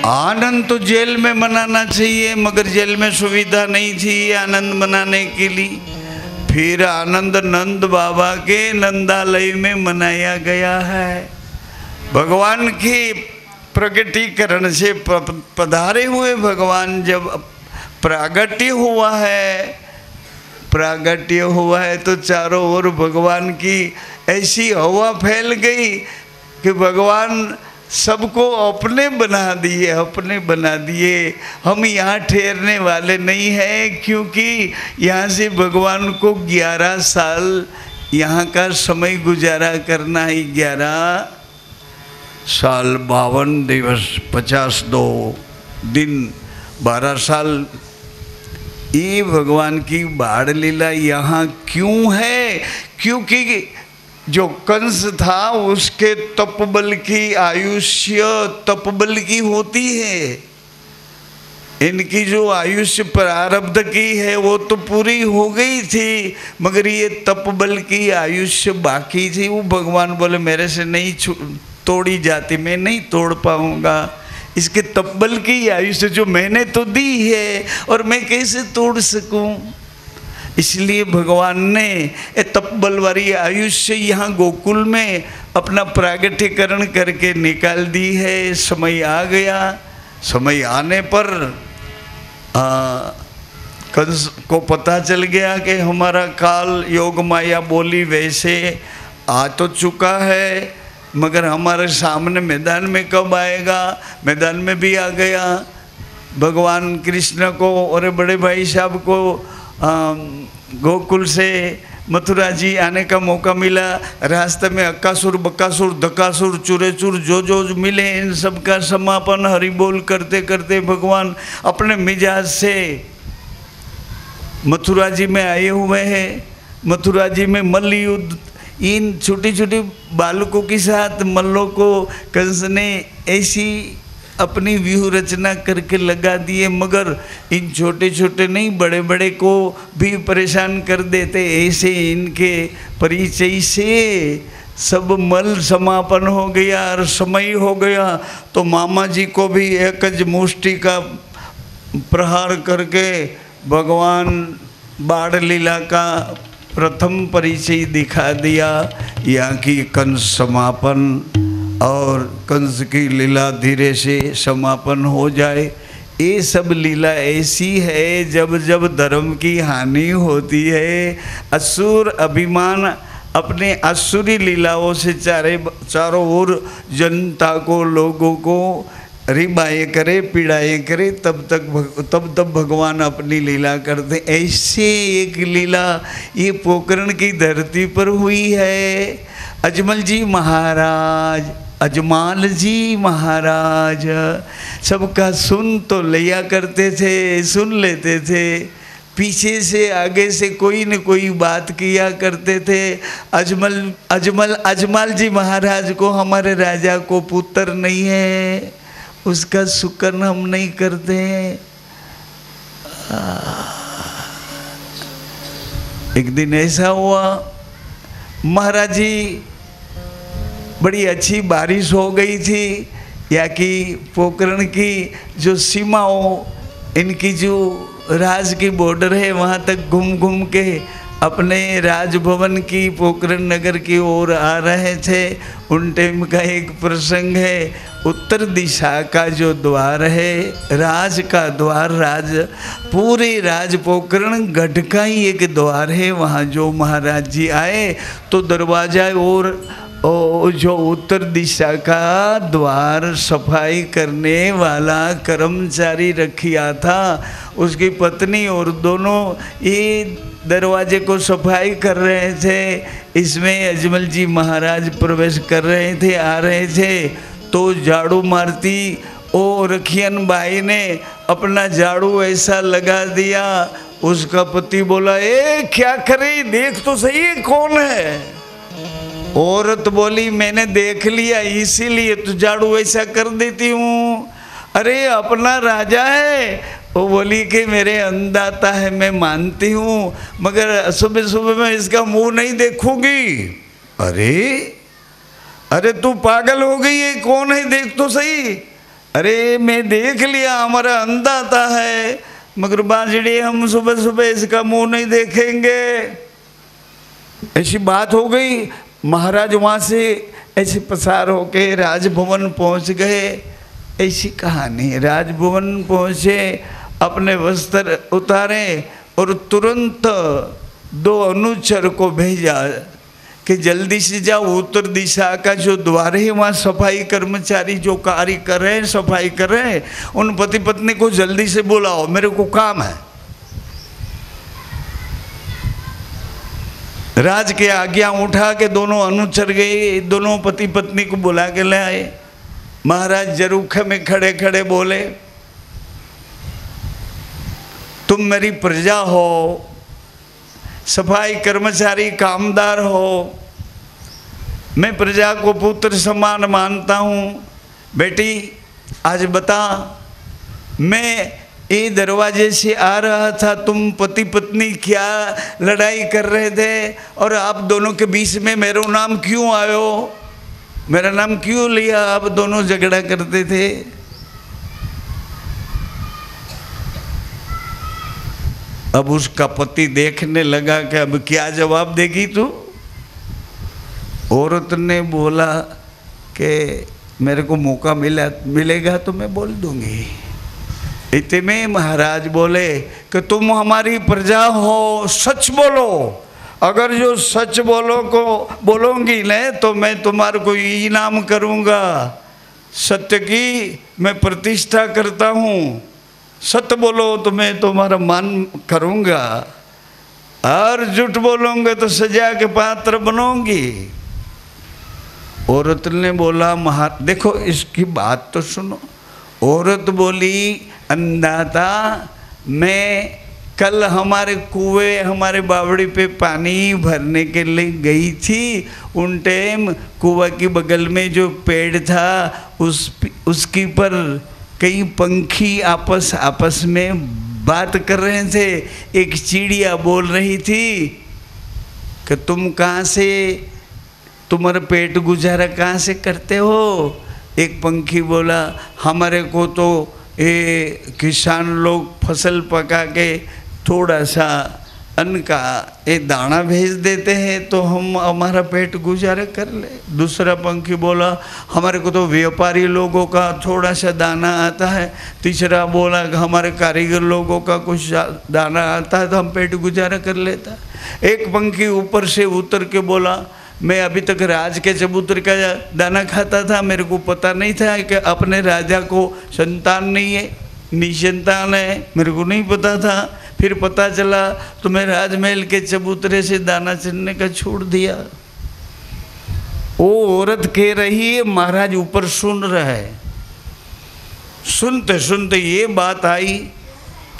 आनंद तो जेल में मनाना चाहिए, मगर जेल में सुविधा नहीं थी आनंद मनाने के लिए। फिर आनंद नंद बाबा के नंदालय में मनाया गया है। भगवान की प्रकटीकरण से पधारे हुए भगवान जब प्रागट्य हुआ है तो चारों ओर भगवान की ऐसी हवा फैल गई कि भगवान सबको अपने बना दिए। हम यहाँ ठहरने वाले नहीं हैं, क्योंकि यहाँ से भगवान को 11 साल यहाँ का समय गुजारा करना है। 11 साल 52 दिवस 52 दिन 12 साल। ये भगवान की बाढ़ लीला यहाँ क्यों है? क्योंकि जो कंस था उसके तपबल की आयुष्य तपबल की होती है। इनकी जो आयुष्य प्रारब्ध की है वो तो पूरी हो गई थी, मगर ये तपबल की आयुष्य बाकी थी। वो भगवान बोले मेरे से नहीं तोड़ी जाती, मैं नहीं तोड़ पाऊंगा। इसके तपबल की आयुष्य जो मैंने तो दी है और मैं कैसे तोड़ सकूं? इसलिए भगवान ने तपबल वाली आयुष्य यहाँ गोकुल में अपना प्रागट्यकरण करके निकाल दी है। समय आ गया। समय आने पर कंस को पता चल गया कि हमारा काल योग माया बोली वैसे आ तो चुका है, मगर हमारे सामने मैदान में कब आएगा? मैदान में भी आ गया। भगवान कृष्ण को और बड़े भाई साहब को गोकुल से मथुरा जी आने का मौका मिला। रास्ते में अक्कासुर बक्कासुर धक्कासुर चूरेचूर जो मिले, इन सब का समापन हरि बोल करते करते भगवान अपने मिजाज से मथुरा जी में आए हुए हैं। मथुरा जी में मल्ल युद्ध इन छोटी छोटी बालकों के साथ मल्लों को कंस ने ऐसी अपनी व्यूह रचना करके लगा दिए, मगर इन छोटे छोटे नहीं बड़े बड़े को भी परेशान कर देते। ऐसे इनके परिचय से सब मल समापन हो गया और समय हो गया। तो मामा जी को भी एकज मुष्टि का प्रहार करके भगवान बाढ़ लीला का प्रथम परिचय दिखा दिया। यहाँ की कंस समापन और कंस की लीला धीरे से समापन हो जाए। ये सब लीला ऐसी है जब जब धर्म की हानि होती है, असुर अभिमान अपने असुरी लीलाओं से चारों ओर जनता को लोगों को रिबाए करे पीड़ाए करे, तब भगवान अपनी लीला करते। ऐसे एक लीला ये पोकरण की धरती पर हुई है। अजमल जी महाराज, अजमाल जी महाराज सबका सुन तो लिया करते थे, सुन लेते थे। पीछे से आगे से कोई न कोई बात किया करते थे। अजमल जी महाराज को, हमारे राजा को पुत्र नहीं है, उसका शुक्र हम नहीं करते। एक दिन ऐसा हुआ, महाराज जी बड़ी अच्छी बारिश हो गई थी। या कि पोकरण की जो सीमाओं, इनकी जो राज की बॉर्डर है, वहाँ तक घूम घूम के अपने राजभवन की पोकरण नगर की ओर आ रहे थे। उन टाइम का एक प्रसंग है। उत्तर दिशा का जो द्वार है, राज का द्वार, पूरे राज पोकरण गढ़ का ही एक द्वार है। वहाँ जो महाराज जी आए तो दरवाजा और जो उत्तर दिशा का द्वार सफाई करने वाला कर्मचारी रखिया था, उसकी पत्नी और दोनों ये दरवाजे को सफाई कर रहे थे। इसमें अजमल जी महाराज प्रवेश कर रहे थे, आ रहे थे, तो झाड़ू मारती ओ रखियन बाई ने अपना झाड़ू ऐसा लगा दिया। उसका पति बोला, ए क्या करे, देख तो सही कौन है। औरत बोली, मैंने देख लिया इसीलिए तो झाड़ू ऐसा कर देती हूँ। अरे अपना राजा है। वो बोली कि मेरे अन्नदाता है, मैं मानती हूँ, मगर सुबह सुबह मैं इसका मुंह नहीं देखूंगी। अरे तू पागल हो गई है, कौन है देख तो सही। अरे मैं देख लिया, हमारा अंदाता है, मगर बांझड़ी हम सुबह सुबह इसका मुंह नहीं देखेंगे। ऐसी बात हो गई। महाराज वहाँ से ऐसे पसार होके राजभवन पहुँच गए। ऐसी कहानी। राजभवन पहुँचे, अपने वस्त्र उतारे और तुरंत 2 अनुचर को भेजा कि जल्दी से जाओ, उत्तर दिशा का जो द्वार है वहाँ सफाई कर्मचारी जो कार्य कर रहे हैं, सफाई कर रहे हैं, उन पति पत्नी को जल्दी से बुलाओ, मेरे को काम है। राज के आज्ञा उठा के दोनों अनुचर गए, दोनों पति पत्नी को बुला के ले आए। महाराज जरूखे में खड़े खड़े बोले, तुम मेरी प्रजा हो, सफाई कर्मचारी कामदार हो, मैं प्रजा को पुत्र समान मानता हूँ। बेटी आज बता, मैं ये दरवाजे से आ रहा था, तुम पति पत्नी क्या लड़ाई कर रहे थे और आप दोनों के बीच में मेरा नाम क्यों आयो, मेरा नाम क्यों लिया, आप दोनों झगड़ा करते थे। अब उसका पति देखने लगा कि अब क्या जवाब देगी तू। औरत ने बोला कि मेरे को मौका मिलेगा तो मैं बोल दूंगी। इतने में महाराज बोले कि तुम हमारी प्रजा हो, सच बोलो, अगर जो सच बोलोगी न तो मैं तुम्हारे को इनाम करूँगा। सत्य की मैं प्रतिष्ठा करता हूँ, सत्य बोलो तो मैं तुम्हारा मान करूँगा, और झूठ बोलोगे तो सजा के पात्र बनोगी। औरत ने बोला देखो इसकी बात तो सुनो। औरत बोली, अंदाता मैं कल हमारे कुएं, हमारे बावड़ी पे पानी भरने के लिए गई थी। उन टाइम कुआं की बगल में जो पेड़ था उसकी पर कई पंखी आपस में बात कर रहे थे। एक चिड़िया बोल रही थी कि तुम कहाँ से, तुम्हारा पेट गुजारा कहाँ से करते हो। एक पंखी बोला, हमारे को तो ये किसान लोग फसल पका के थोड़ा सा अन्न का ये दाना भेज देते हैं तो हम हमारा पेट गुजारा कर ले। दूसरा पंखी बोला, हमारे को तो व्यापारी लोगों का थोड़ा सा दाना आता है। तीसरा बोला, हमारे कारीगर लोगों का कुछ दाना आता है तो हम पेट गुजारा कर लेता। एक पंखी ऊपर से उतर के बोला, मैं अभी तक राज के चबूतर का दाना खाता था, मेरे को पता नहीं था कि अपने राजा को संतान नहीं है, निसंतान है, मेरे को नहीं पता था। फिर पता चला तो मैं राजमहल के चबूतरे से दाना चुनने का छोड़ दिया। वो औरत कह रही है, महाराज ऊपर सुन रहा है। सुनते सुनते ये बात आई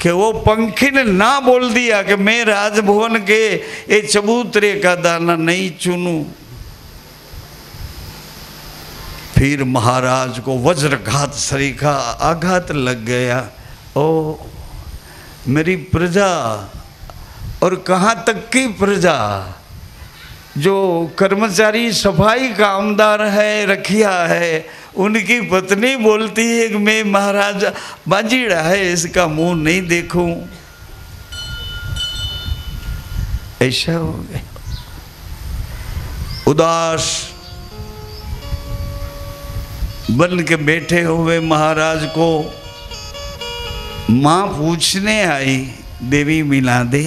कि वो पंखी ने ना बोल दिया कि मैं राजभवन के ये चबूतरे का दाना नहीं चुनूं। फिर महाराज को वज्रघात सरीखा आघात लग गया। ओ मेरी प्रजा, और कहाँ तक की प्रजा, जो कर्मचारी सफाई कामदार है, रखिया है, उनकी पत्नी बोलती है कि मैं महाराज बांझीड़ा है, इसका मुंह नहीं देखूं। ऐसा हो गया। उदास बन के बैठे हुए महाराज को माँ पूछने आई, देवी मिला दे,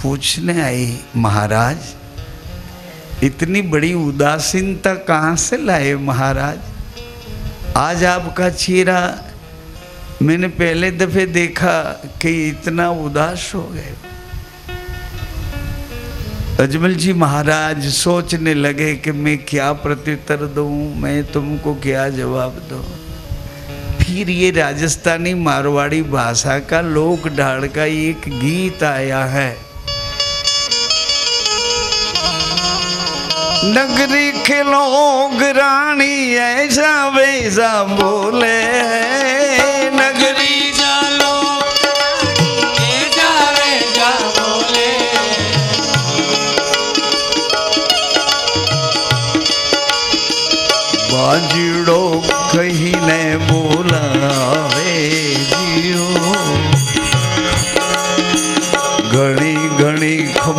पूछने आई, महाराज इतनी बड़ी उदासीनता कहाँ से लाए महाराज। आज आपका चेहरा मैंने पहले दफे देखा कि इतना उदास हो गए। अजमल जी महाराज सोचने लगे कि मैं क्या प्रत्युत्तर दूं, मैं तुमको क्या जवाब दूं। फिर ये राजस्थानी मारवाड़ी भाषा का लोक ढाल का एक गीत आया है। नगरी के लोग रानी ऐसा वैसा बोले, नगरी जालो ऐसा वैसा बोले। बांझड़ो कहीं न बोल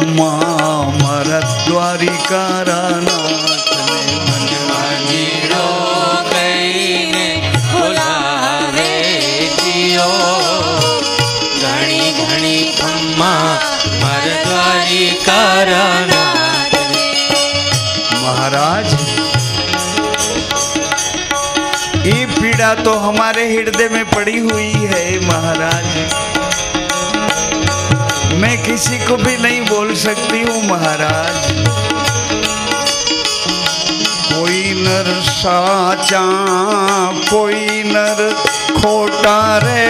ખમ્મા મારા દ્વારિકા નાથને મંજીરો કઈને બોલાવે જીઓ ઘણી ઘણી ખમ્મા માર દ્વારિકા महाराज ये पीड़ा तो हमारे हृदय में पड़ी हुई है महाराज, मैं किसी को भी नहीं बोल सकती हूँ महाराज। कोई नर साचा कोई नर खोटा रे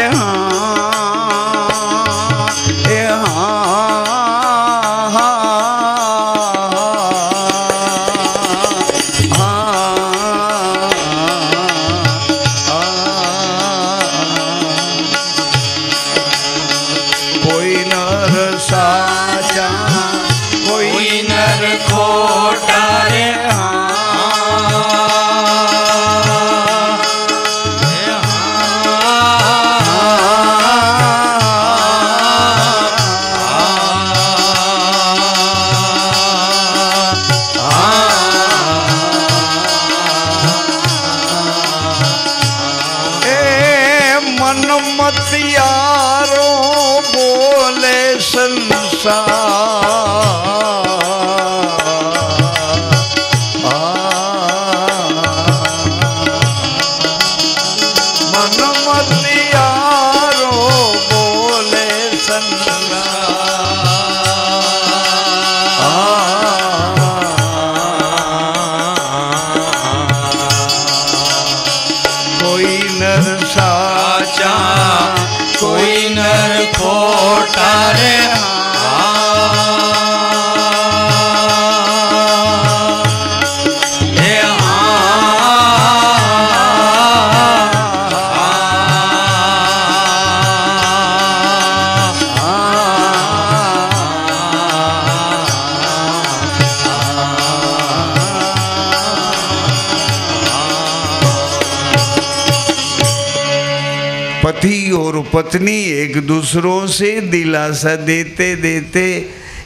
पति और पत्नी एक दूसरों से दिलासा देते देते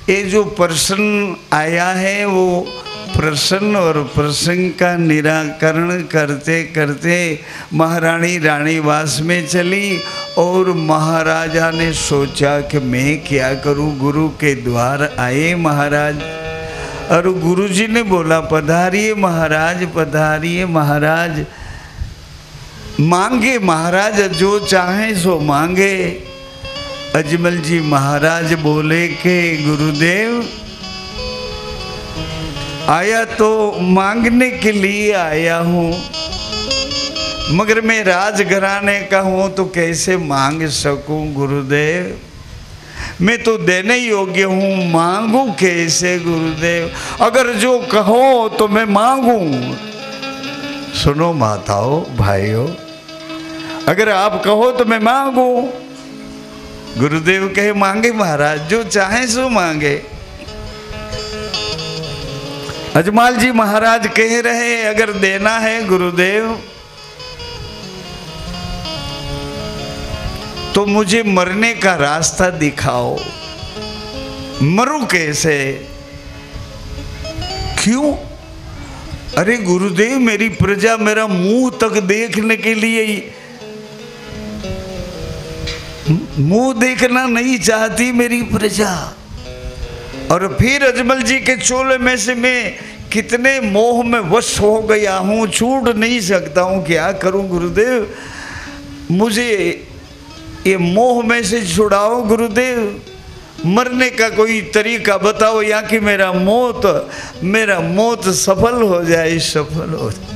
ये जो प्रश्न आया है वो प्रश्न और प्रसंग का निराकरण करते करते महारानी रानीवास में चली और महाराजा ने सोचा कि मैं क्या करूं। गुरु के द्वार आए महाराज और गुरुजी ने बोला पधारिए महाराज, पधारिए महाराज। मांगे महाराज, जो चाहे सो मांगे। अजमल जी महाराज बोले कि गुरुदेव आया तो मांगने के लिए आया हूँ, मगर मैं राजघराने का हूँ तो कैसे मांग सकूं गुरुदेव, मैं तो देने योग्य हूँ, मांगू कैसे गुरुदेव, अगर जो कहो तो मैं मांगू। सुनो माताओं भाइयों, अगर आप कहो तो मैं मांगू। गुरुदेव कहे मांगे महाराज, जो चाहे सो मांगे। अजमल जी महाराज कह रहे अगर देना है गुरुदेव तो मुझे मरने का रास्ता दिखाओ, मरूं कैसे? क्यों? अरे गुरुदेव मेरी प्रजा मेरा मुंह तक देखने के लिए मुंह देखना नहीं चाहती मेरी प्रजा। और फिर अजमल जी के चोले में से मैं कितने मोह में वश हो गया हूँ, छूट नहीं सकता हूँ, क्या करूँ गुरुदेव, मुझे ये मोह में से छुड़ाओ गुरुदेव, मरने का कोई तरीका बताओ या कि मेरा मौत सफल हो जाए, सफल हो जाए।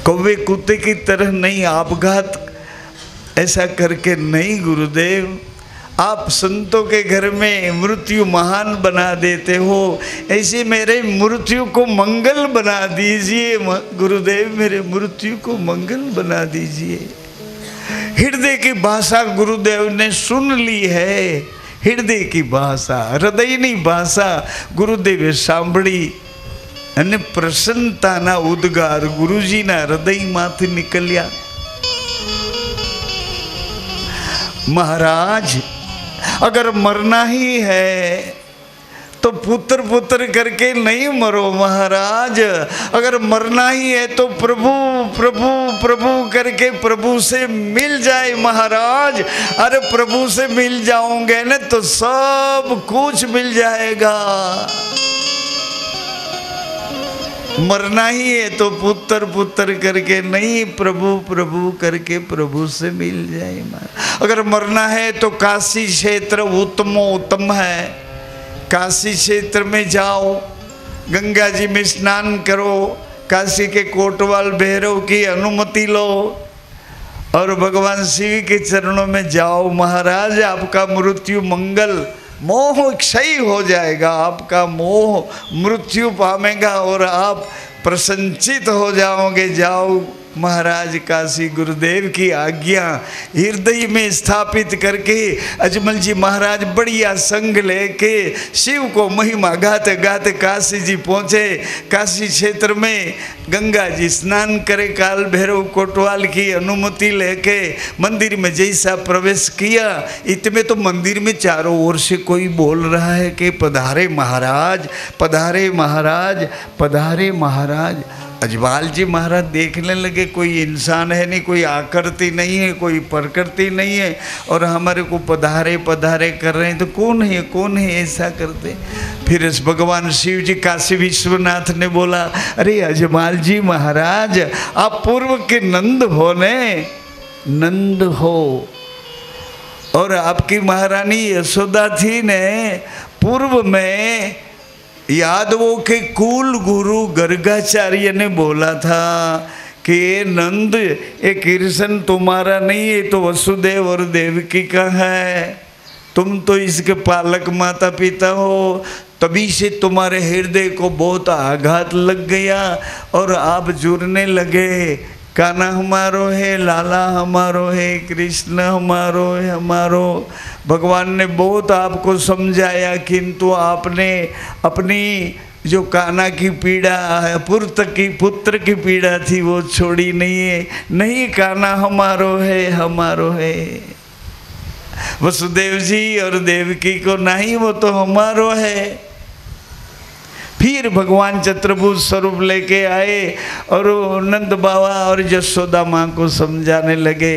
कौवे कुत्ते की तरह नहीं, आपघात ऐसा करके नहीं गुरुदेव, आप संतों के घर में मृत्यु महान बना देते हो, ऐसे मेरे मृत्यु को मंगल बना दीजिए गुरुदेव, मेरे मृत्यु को मंगल बना दीजिए। हृदय की भाषा गुरुदेव ने सुन ली है, हृदय की भाषा, हृदयनी भाषा गुरुदेवे सांभળી અને પ્રસન્નતાના ઉદ્ગાર ગુરુજીના હૃદયમાંથી निकल्या। महाराज अगर मरना ही है तो पुत्र पुत्र करके नहीं मरो महाराज। अगर मरना ही है तो प्रभु प्रभु प्रभु करके प्रभु से मिल जाए महाराज। अरे प्रभु से मिल जाओगे ना तो सब कुछ मिल जाएगा। मरना ही है तो पुत्र पुत्र करके नहीं, प्रभु प्रभु करके प्रभु से मिल जाए महाराज। अगर मरना है तो काशी क्षेत्र उत्तम है। काशी क्षेत्र में जाओ, गंगा जी में स्नान करो, काशी के कोटवाल भैरव की अनुमति लो और भगवान शिव के चरणों में जाओ महाराज। आपका मृत्यु मंगल, मोह क्षय हो जाएगा, आपका मोह मृत्यु पामेगा और आप प्रसन्नचित हो जाओगे। जाओ महाराज, काशी गुरुदेव की आज्ञा हृदय में स्थापित करके अजमल जी महाराज बढ़िया संग लेके शिव को महिमा गाते गाते काशी जी पहुँचे। काशी क्षेत्र में गंगा जी स्नान करे, काल भैरव कोटवाल की अनुमति लेके मंदिर में जैसा प्रवेश किया, इतने तो मंदिर में चारों ओर से कोई बोल रहा है कि पधारे महाराज, पधारे महाराज, पधारे महाराज। अजवाल जी महाराज देखने लगे कोई इंसान है नहीं, कोई आकृति नहीं है, कोई प्रकृति नहीं है और हमारे को पधारे पधारे कर रहे हैं, तो कौन है ऐसा करते। फिर इस भगवान शिव जी काशी विश्वनाथ ने बोला, अरे अजवाल जी महाराज आप पूर्व के नंद हो ने, नंद हो, और आपकी महारानी यशोदा थी ने पूर्व में यादवों के कुल गुरु गर्गाचार्य ने बोला था कि ये नंद, ये कृष्ण तुम्हारा नहीं है, तो वसुदेव और देवकी का है, तुम तो इसके पालक माता पिता हो। तभी से तुम्हारे हृदय को बहुत आघात लग गया और आप जुड़ने लगे। कान्हा हमारो है, लाला हमारो है, कृष्ण हमारो है, हमारो। भगवान ने बहुत आपको समझाया, किंतु आपने अपनी जो कान्हा की पीड़ा है, पुत्र की पीड़ा थी वो छोड़ी नहीं है। नहीं, कान्हा हमारो है, हमारो है। वसुदेव जी और देवकी को नहीं, वो तो हमारो है। फिर भगवान चतुर्भुज स्वरूप लेके आए और नंद बाबा और यशोदा माँ को समझाने लगे,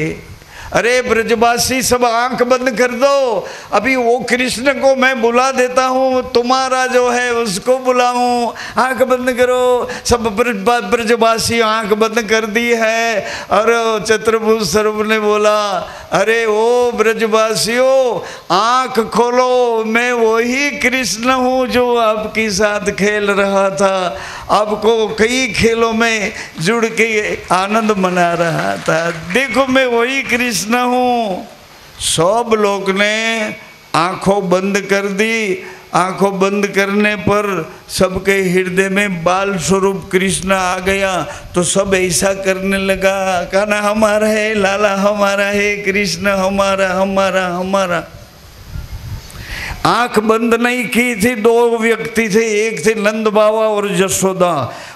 अरे ब्रजवासी सब आंख बंद कर दो, अभी वो कृष्ण को मैं बुला देता हूँ, तुम्हारा जो है उसको बुलाऊं, आंख बंद करो। सब ब्रजवासी आंख बंद कर दी है और चतुर्भुज स्वरूप ने बोला, अरे ओ ब्रजवासियों आंख खोलो, मैं वही कृष्ण हूँ जो आपके साथ खेल रहा था, आपको कई खेलों में जुड़ के आनंद मना रहा था, देखो मैं वही कृष्ण हूँ। सब लोग ने आंखों बंद कर दी। आंखों बंद करने पर सबके हृदय में बाल स्वरूप कृष्ण आ गया, तो सब ऐसा करने लगा, कान्हा हमारा है, लाला हमारा है, कृष्ण हमारा हमारा हमारा। आंख बंद नहीं की थी, दो व्यक्ति थे, एक थे नंद बाबा और यशोदा,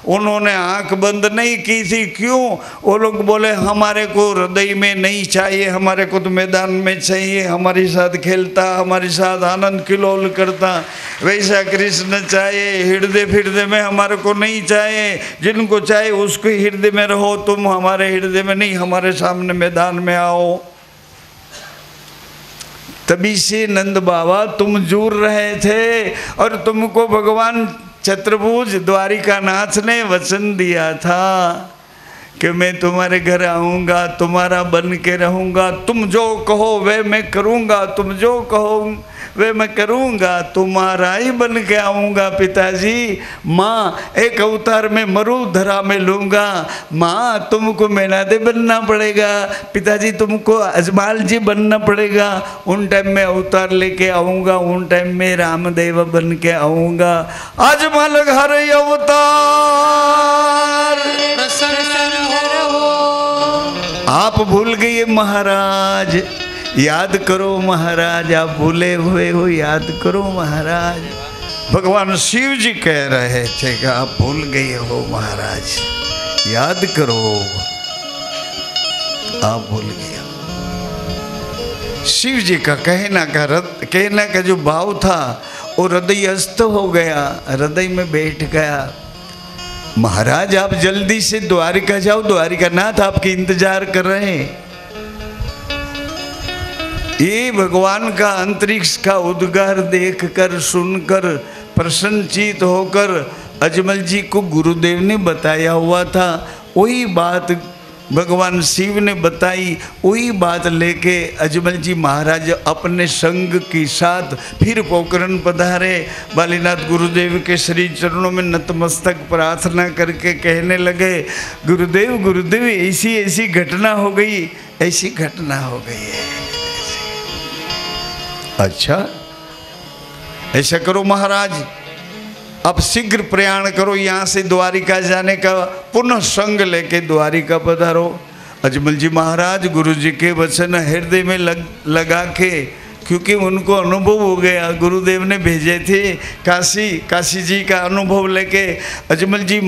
उन्होंने आंख बंद नहीं की थी। क्यों? वो लोग बोले हमारे को हृदय में नहीं चाहिए, हमारे को तो मैदान में चाहिए, हमारे साथ खेलता, हमारे साथ आनंद किलोल करता, वैसा कृष्ण चाहिए। हृदय में हमारे को नहीं चाहिए, जिनको चाहिए उसको हृदय में रहो, तुम हमारे हृदय में नहीं, हमारे सामने मैदान में आओ। तभी से नंद बाबा तुम जुड़ रहे थे और तुमको भगवान चतुर्भुज द्वारिकानाथ ने वचन दिया था कि मैं तुम्हारे घर आऊँगा, तुम्हारा बन के रहूँगा, तुम जो कहो वे मैं करूँगा, तुम जो कहो वे मैं करूँगा, तुम्हारा ही बन के आऊँगा पिताजी। माँ एक अवतार में मरुधरा में लूँगा, माँ तुमको मैनादे बनना पड़ेगा, पिताजी तुमको अजमाल जी बनना पड़ेगा, उन टाइम में अवतार लेके आऊँगा, उन टाइम में रामदेव बन के आऊँगा। अजमल घर अवतार आप भूल गए महाराज, याद करो महाराज, आप भूले हुए हो, याद करो महाराज। भगवान शिव जी कह रहे थे कि आप भूल गए हो महाराज, याद करो, आप भूल गए। शिव जी का कहना का जो भाव था वो हृदय अस्त हो गया, हृदय में बैठ गया। महाराज आप जल्दी से द्वारिका जाओ, द्वारिकानाथ आपकी इंतजार कर रहे हैं। ये भगवान का अंतरिक्ष का उद्गार देखकर सुनकर प्रसन्नचित होकर अजमल जी को गुरुदेव ने बताया हुआ था, वही बात भगवान शिव ने बताई, वही बात लेके अजमल जी महाराज अपने संग के साथ फिर पोखरण पधारे। बालीनाथ गुरुदेव के श्री चरणों में नतमस्तक प्रार्थना करके कहने लगे, गुरुदेव गुरुदेव ऐसी ऐसी घटना हो गई, ऐसी घटना हो गई है। अच्छा ऐसा करो महाराज, अब शीघ्र प्रयाण करो, यहाँ से द्वारिका जाने का पुनः संग लेके द्वारिका पधारो। अजमल जी महाराज गुरु जी के वचन हृदय में लगा के, क्योंकि उनको अनुभव हो गया, गुरुदेव ने भेजे थे काशी जी का अनुभव लेके अजमल जी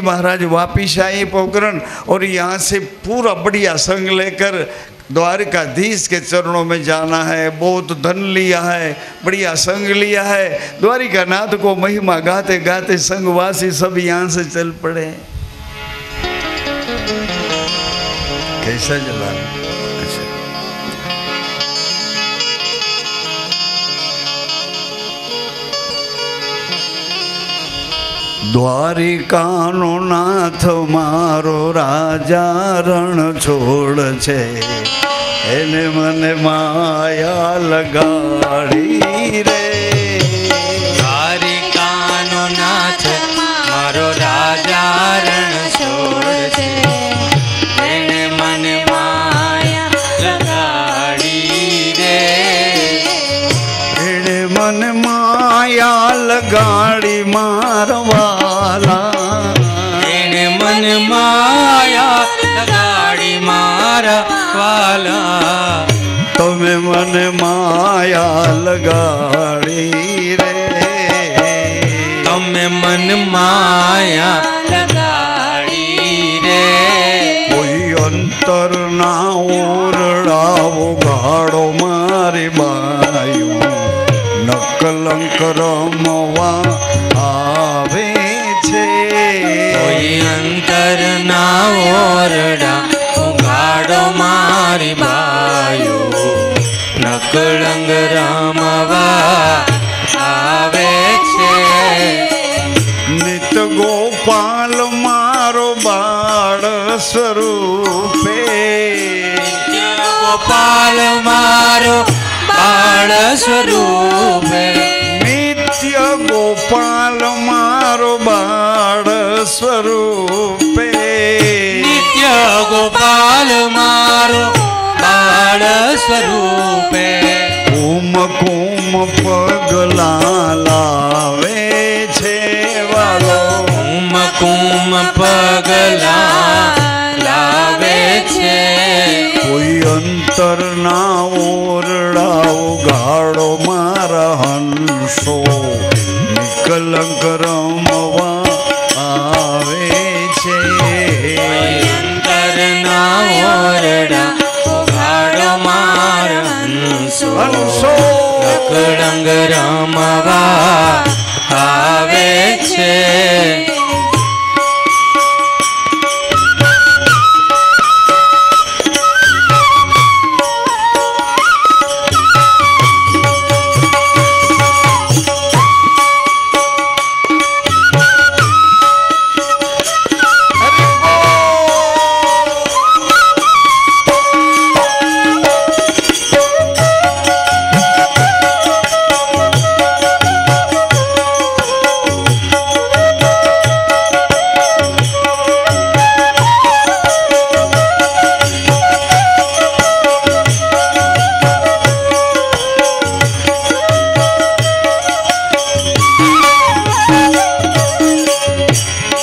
महाराज वापिस आए पोखरण, और यहाँ से पूरा बढ़िया संग लेकर द्वारिकाधीश के चरणों में जाना है। बहुत धन लिया है, बढ़िया संग लिया है। द्वारिकानाथ को महिमा गाते गाते संगवासी सब यहाँ से चल पड़े। कैसा जलान? अच्छा द्वारिकानो नाथ मारो राजा रण छोड़ छे, एने मने माया लगाड़ी रे। द्वारिकानो नाथ मारो राजा रण छोड़ छे, एने मने माया लगाड़ी रे। एने मन माया लगाड़ी मारवाला, एने मन माया लगाड़ी मारवाला। तुम्हें मन माया लगाड़ी रे, तुम्हें मन माया लगाड़ी रे। कोई अंतर ना ओरड़ाओ गाड़ो मारी बायू, नकलंक रमवा आवे छे। कोई अंतर ना ओरड़ा गाड़ो मारी बायू, नकलंक रमवा आवे छे। नित गोपाल मारो बाळ स्वरूपे, गोपाल मारो बाळ स्वरूपे। नित्य गोपाल मारो बाळ स्वरूपे, नित्य गोपाल मारो बाळ स्वरूपे। कुम कुम पगला लावे छे वालो, कुम कुम पगला लावे छे। कोई अंतर ना ओरड़ाओ गाड़ो मारा हंसो, निकलंक रमवा आवे छे। अंतर ना ओरड़ा गाड़ो मारा हंसो, निकलंक रमवा आवे छे।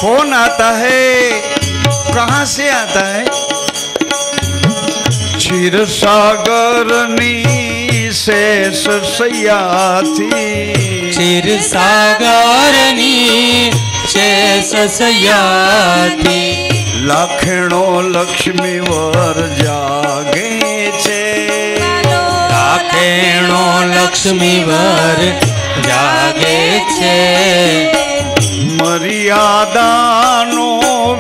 कौन आता है, कहाँ से आता है? क्षीर सागर नी शेष सयाथी, क्षीर सागर नी शेष सयाथी। लाखेणो लक्ष्मी वर जागे छे, વેણો લક્ષ્મી વર જાગે છે. મર્યાદાનો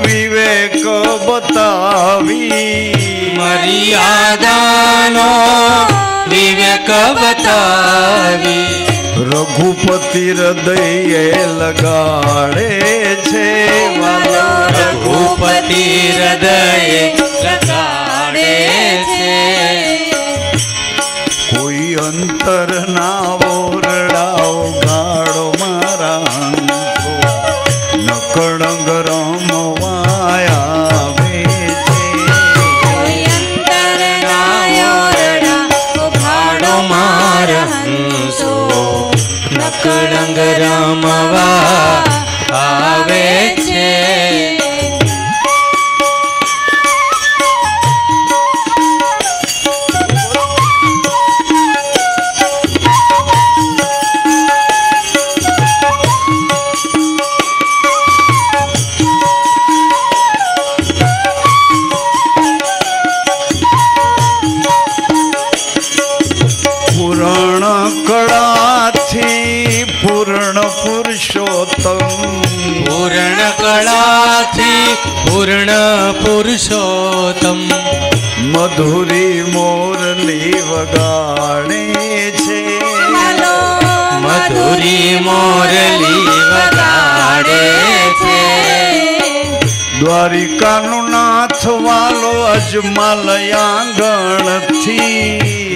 વિવેક બતાવી, મર્યાદાનો વિવેક બતાવી, રઘુપતિ હૃદયે લગાડે છે. રઘુપતિ હૃદયે લગાડે છે. કોઈ અંતર ના ઓરડાઓ ગાડો મારા હંસો, નકળંગ રમવા આવે છે. કોઈ અંતરના ઓરડા ઉઘાડો માર હંસો, નકળંગ રમવા આવે છે. પૂર્ણ કળાથી પૂર્ણ પુરુષોત્તમ, પૂર્ણ કળાથી પૂર્ણ પુરુષોત્તમ, મધુરી મોરલી વગાડે છે. મધુરી મોરલી વગાડે છે. દ્વારિકાનો નાથ વાલો અજમલ આંગણથી,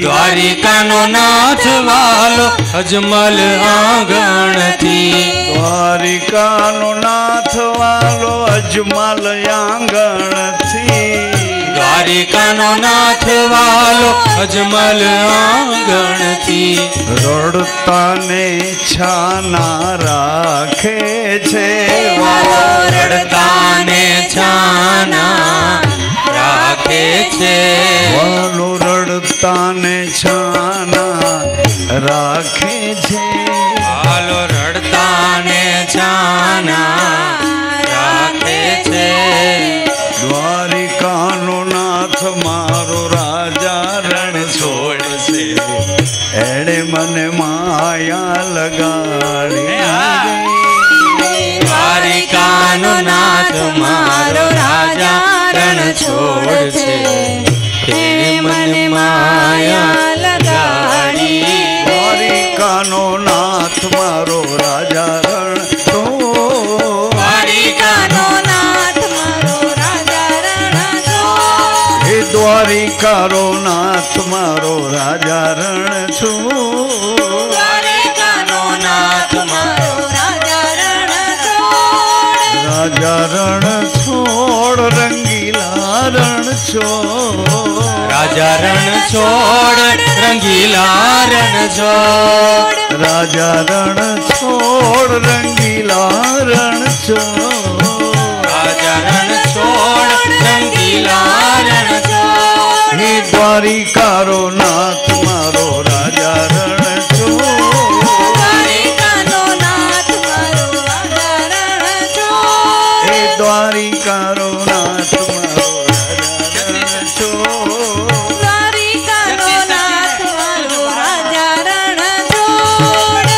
દ્વારિકાનો નાથ વાલો અજમલ આંગણથી, દ્વારિકાનો નાથ વાલો અજમલ આંગણથી, દ્વારિકાનો નાથ વાલો અજમલ આંગણથી, રડતાને છાના રાખે છે. રડતાને છાના રાખે છે. વાલો રડતાને છાના રાખે છે. વાલો રડતાને છાના રાખે છે. દ્વારિકાનો નાથ મારો રાજા રણ છોડશે, એણે મને માયા લગાડી. દ્વારિકાનો નાથ મારો રાજા રણ છોડશે, તેણે મને માયા લગાડી. દ્વારિકાનો નાથ મારો રાજા રણ દ્વારિકાનો નાથ મારો રાજા રણ છોડ. હે દ્વારિકાનો નાથ મારો રાજા રણ છોડ. દ્વારિકાનો નાથ મારો રાજા રણ છોડ. રાજા રણ છોડ રંગીલા રણ છોડ. રાજા રણ છોડ રંગીલા રણ છોડ. રાજા રણ છોડ રંગીલા રણ છોડ. રાજા રણ છોડ રંગીલા રણ છોડ. હે દ્વારિકારો નાથ મારો રાજા રણ છોડ. દ્વારિકાનો નાથ મારો રાજા રણ છોડ. હે દ્વારિકારો નાથ મારો રાજા રણ છોડ. દ્વારિકાનો નાથ મારો રાજા રણ છોડ.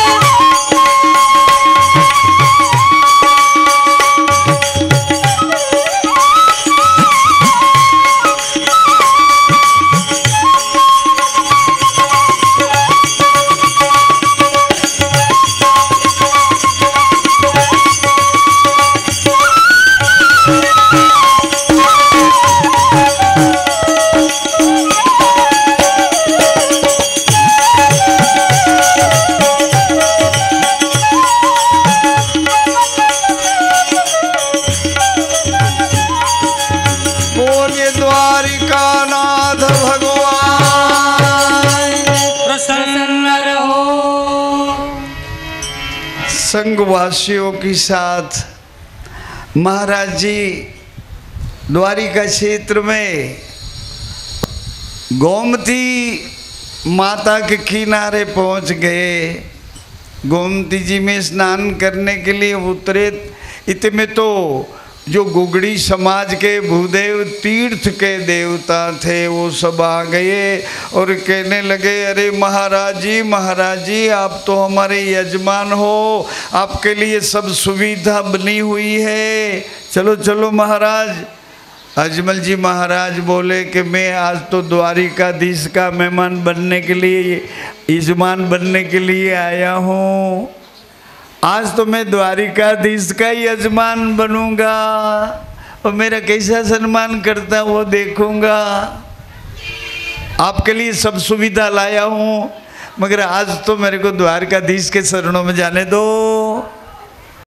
બોલે દ્વારિકાનાથ ભગવાન. प्रसन्न रहो. संघवासियों के साथ महाराज जी द्वारिका क्षेत्र में गोमती माता के किनारे पहुंच गए। गोमती जी में स्नान करने के लिए उतरे। इतने में तो जो गुगड़ी समाज के भूदेव तीर्थ के देवता थे वो सब आ गए और कहने लगे, अरे महाराज जी आप तो हमारे यजमान हो, आपके लिए सब सुविधा बनी हुई है, चलो चलो महाराज। अजमल जी महाराज बोले कि मैं आज तो द्वारिकाधीश का मेहमान बनने के लिए, यजमान बनने के लिए आया हूँ। आज तो मैं द्वारिकाधीश का यजमान बनूंगा और मेरा कैसा सम्मान करता वो देखूंगा। आपके लिए सब सुविधा लाया हूँ, मगर आज तो मेरे को द्वारकाधीश के शरणों में जाने दो।